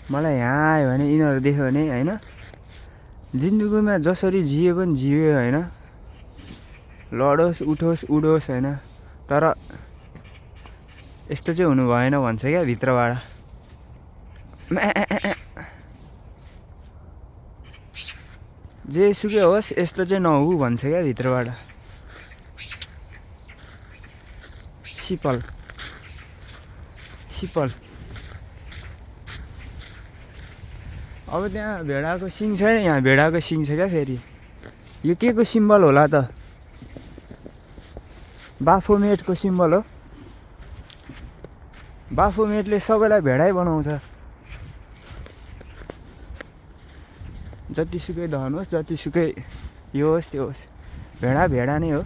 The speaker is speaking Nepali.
मलाई यहाँ आयो भने यिनीहरू देख्यो भने होइन जिन्दगीमा जसरी जिए पनि जियो होइन लडोस् उठोस् उडोस् होइन तर यस्तो चाहिँ हुनु भएन भन्छ क्या भित्रबाट जेसुकै होस् यस्तो चाहिँ नहु भन्छ क्या भित्रबाट सिपल अब त्यहाँ भेडाको सिङ छ यहाँ भेडाको सिङ छ क्या फेरि यो के को सिम्बल होला त बाफोमेटको सिम्बल हो बाफोमेटले सबैलाई भेडै बनाउँछ जतिसुकै धन होस् जतिसुकै यो होस् त्यो होस् भेडा नै हो